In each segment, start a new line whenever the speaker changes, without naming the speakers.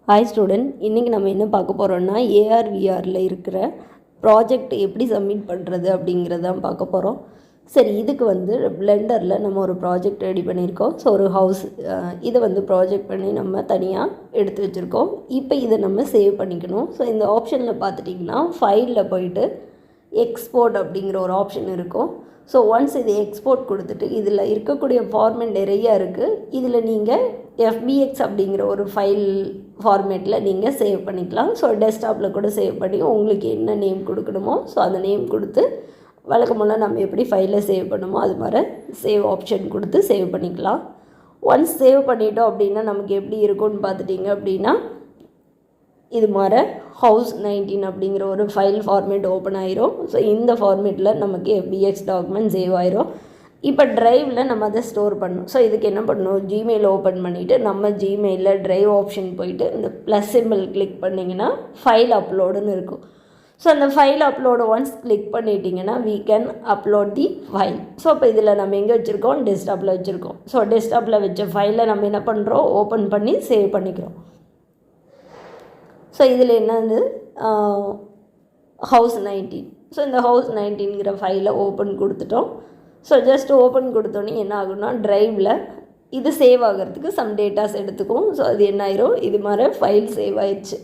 Hi student, இன்றைக்கி நம்ம என்ன பார்க்க போகிறோம்னா ஏஆர்விஆரில் இருக்கிற ப்ராஜெக்ட் எப்படி சப்மிட் பண்ணுறது அப்படிங்கிறது தான் பார்க்க போகிறோம். சரி, இதுக்கு பிளெண்டரில் நம்ம ஒரு ப்ராஜெக்ட் ரெடி பண்ணியிருக்கோம். ஸோ ஒரு ஹவுஸ் இதை ப்ராஜெக்ட் பண்ணி நம்ம தனியாக எடுத்து வச்சுருக்கோம். இப்போ இதை நம்ம சேவ் பண்ணிக்கணும். ஸோ இந்த ஆப்ஷனில் பார்த்துட்டிங்கன்னா ஃபைலில் போயிட்டு எக்ஸ்போர்ட் அப்படிங்கிற ஒரு ஆப்ஷன் இருக்கும். ஸோ ஒன்ஸ் இது எக்ஸ்போர்ட் கொடுத்துட்டு இதில் இருக்கக்கூடிய ஃபார்மேட் நிறையா இருக்குது. இதில் நீங்கள் எஃபிஎக்ஸ் அப்படிங்கிற ஒரு ஃபைல் ஃபார்மேட்டில் நீங்கள் சேவ் பண்ணிக்கலாம். ஸோ டெஸ்க்டாப்பில் கூட சேவ் பண்ணி உங்களுக்கு என்ன நேம் கொடுக்கணுமோ ஸோ அந்த நேம் கொடுத்து வழக்கமாக நம்ம எப்படி ஃபைலில் சேவ் பண்ணுமோ அது மாதிரி சேவ் ஆப்ஷன் கொடுத்து சேவ் பண்ணிக்கலாம். ஒன்ஸ் சேவ் பண்ணிட்டோம் அப்படின்னா நமக்கு எப்படி இருக்கும்னு பார்த்துட்டிங்க அப்படின்னா இது மாதிரி ஹவுஸ் 19 அப்படிங்கிற ஒரு ஃபைல் ஃபார்மேட் ஓப்பன் ஆயிரும். ஸோ இந்த ஃபார்மேட்டில் நமக்கு எஃபிஎக்ஸ் டாக்குமெண்ட் சேவ் ஆயிரும். இப்போ ட்ரைவில் நம்ம அதை ஸ்டோர் பண்ணணும். ஸோ இதுக்கு என்ன பண்ணணும், ஜிமெயில் ஓப்பன் பண்ணிவிட்டு நம்ம ஜிமெயிலில் ட்ரைவ் ஆப்ஷன் போயிட்டு இந்த ப்ளஸ் சிம்பிள் கிளிக் பண்ணிங்கன்னா ஃபைல் அப்லோடுன்னு இருக்கும். ஸோ அந்த ஃபைல் அப்லோடு ஒன்ஸ் கிளிக் பண்ணிட்டீங்கன்னா we can upload the file. So இப்போ இதில் நம்ம எங்கே வச்சுருக்கோம், டெஸ்க்டாப்பில் வச்சுருக்கோம். ஸோ டெஸ்க்டாப்பில் வச்ச ஃபைலை நம்ம என்ன பண்ணுறோம், ஓப்பன் பண்ணி சேவ் பண்ணிக்கிறோம். ஸோ இதில் என்னது ஹவுஸ் 19. ஸோ இந்த ஹவுஸ் 19ங்கிற ஃபைலை ஓப்பன் கொடுத்துட்டோம். ஸோ ஜஸ்ட் ஓப்பன் கொடுத்தோன்னே என்ன ஆகும்னா ட்ரைவில் இது சேவ் ஆகிறதுக்கு சம் டேட்டாஸ் எடுத்துக்கும். ஸோ அது என்ன ஆயிரும், இது மாதிரி ஃபைல் சேவ் ஆயிடுச்சு.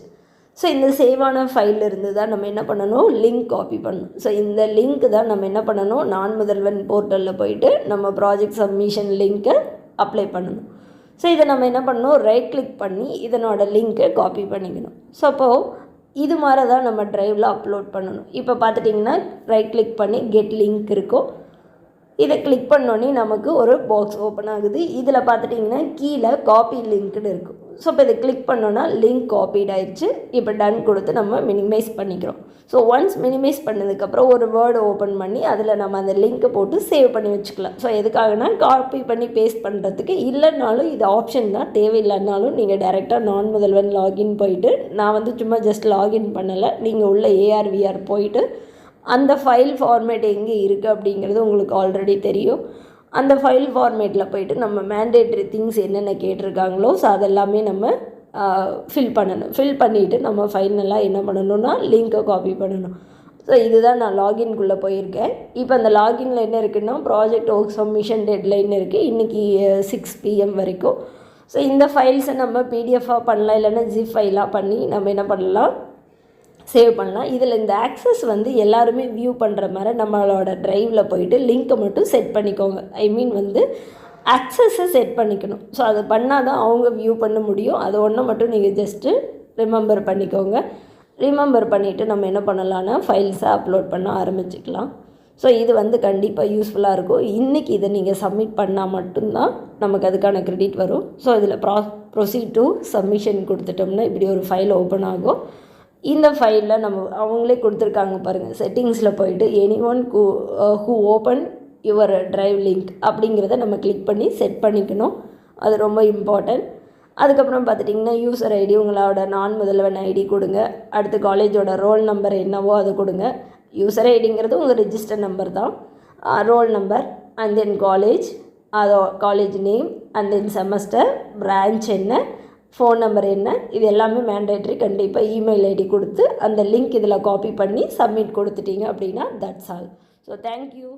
ஸோ இந்த சேவான ஃபைலில் இருந்து தான் நம்ம என்ன பண்ணணும், லிங்க் காப்பி பண்ணணும். ஸோ இந்த லிங்க் தான் நம்ம என்ன பண்ணணும், நான் முதல்வன் போர்ட்டலில் போயிட்டு நம்ம ப்ராஜெக்ட் சப்மிஷன் லிங்க்கை அப்ளை பண்ணணும். ஸோ இதை நம்ம என்ன பண்ணணும், ரைட் கிளிக் பண்ணி இதனோட லிங்க்கை காப்பி பண்ணிக்கணும். ஸோ அப்போது இது மாதிரி தான் நம்ம ட்ரைவில் அப்லோட் பண்ணணும். இப்போ பார்த்துட்டிங்கன்னா ரைட் கிளிக் பண்ணி கெட் லிங்க் இருக்கும். இதை கிளிக் பண்ணோன்னே நமக்கு ஒரு பாக்ஸ் ஓப்பன் ஆகுது. இதில் பார்த்துட்டிங்கன்னா கீழே காப்பி லிங்க்னு இருக்கும். ஸோ இப்போ இதை கிளிக் பண்ணோன்னா லிங்க் காப்பீட் ஆயிடுச்சு. இப்போ டன் கொடுத்து நம்ம மினிமைஸ் பண்ணிக்கிறோம். ஸோ ஒன்ஸ் மினிமைஸ் பண்ணதுக்கப்புறம் ஒரு வேர்டு ஓப்பன் பண்ணி அதில் நம்ம அந்த லிங்க்கை போட்டு சேவ் பண்ணி வச்சுக்கலாம். ஸோ எதுக்காகனா காப்பி பண்ணி பேஸ்ட் பண்ணுறதுக்கு. இல்லைனாலும் இது ஆப்ஷன் தான், தேவையில்லைனாலும் நீங்கள் டைரெக்டாக நான் முதல்வன் லாகின் போயிட்டு, நான் சும்மா ஜஸ்ட் லாகின் பண்ணலை, நீங்கள் உள்ள ஏஆர்விஆர் போயிட்டு அந்த ஃபைல் ஃபார்மேட் எங்கே இருக்குது அப்படிங்கிறது உங்களுக்கு ஆல்ரெடி தெரியும். அந்த ஃபைல் ஃபார்மேட்டில் போயிட்டு நம்ம மேண்டேட்ரி திங்ஸ் என்னென்ன கேட்டிருக்காங்களோ ஸோ அதெல்லாமே நம்ம ஃபில் பண்ணணும். ஃபில் பண்ணிவிட்டு நம்ம ஃபைனலாக என்ன பண்ணணும்னா லிங்க்கை காப்பி பண்ணணும். ஸோ இதுதான் நான் லாகின்குள்ளே போயிருக்கேன். இப்போ அந்த லாகினில் என்ன இருக்குன்னா ப்ராஜெக்ட் ஒர்க் சப்மிஷன் டெட்லைன் இருக்குது இன்றைக்கி 6 PM வரைக்கும். ஸோ இந்த ஃபைல்ஸை நம்ம பிடிஎஃபாக பண்ணலாம், இல்லைன்னா ஜிப் ஃபைலாக பண்ணி நம்ம என்ன பண்ணலாம், சேவ் பண்ணலாம். இதில் இந்த ஆக்சஸ் எல்லாருமே வியூ பண்ணுற மாதிரி நம்மளோட ட்ரைவில் போயிட்டு லிங்க்கை மட்டும் செட் பண்ணிக்கோங்க. ஐ மீன் ஆக்சஸை செட் பண்ணிக்கணும். ஸோ அதை பண்ணால் தான் அவங்க வியூ பண்ண முடியும். அது ஒன்று மட்டும் நீங்கள் ஜஸ்ட்டு ரிமெம்பர் பண்ணிக்கோங்க. ரிமெம்பர் பண்ணிவிட்டு நம்ம என்ன பண்ணலான்னா ஃபைல்ஸை அப்லோட் பண்ண ஆரம்பிச்சிக்கலாம். ஸோ இது கண்டிப்பாக யூஸ்ஃபுல்லாக இருக்கும். இன்றைக்கி இதை நீங்கள் சப்மிட் பண்ணால் மட்டும்தான் நமக்கு அதுக்கான கிரெடிட் வரும். ஸோ இதில் ப்ரொசீட் டு சப்மிஷன் கொடுத்துட்டோம்னா இப்படி ஒரு ஃபைல் ஓப்பன் ஆகும். இந்த ஃபைலில் நம்ம அவங்களே கொடுத்துருக்காங்க பாருங்கள், செட்டிங்ஸில் போயிட்டு anyone who open your drive link அப்படிங்கிறத நம்ம கிளிக் பண்ணி செட் பண்ணிக்கணும். அது ரொம்ப இம்பார்ட்டன்ட். அதுக்கப்புறம் பார்த்துட்டிங்கன்னா யூசர் ஐடி, உங்களோட நான் முதல்வன் ஐடி கொடுங்க. அடுத்து காலேஜோட ரோல் நம்பர் என்னவோ அதை கொடுங்க. யூசர் ஐடிங்கிறது உங்கள் ரெஜிஸ்டர் நம்பர் தான். Roll number and then college, அதோ college name and then semester, branch என்ன, ஃபோன் நம்பர் என்ன, இது எல்லாமே மேண்டேட்ரி. கண்டிப்பாக இமெயில் ஐடி கொடுத்து அந்த லிங்க் இதில் காப்பி பண்ணி சப்மிட் கொடுத்துட்டீங்க அப்படின்னா தட்ஸ் ஆல். So thank you.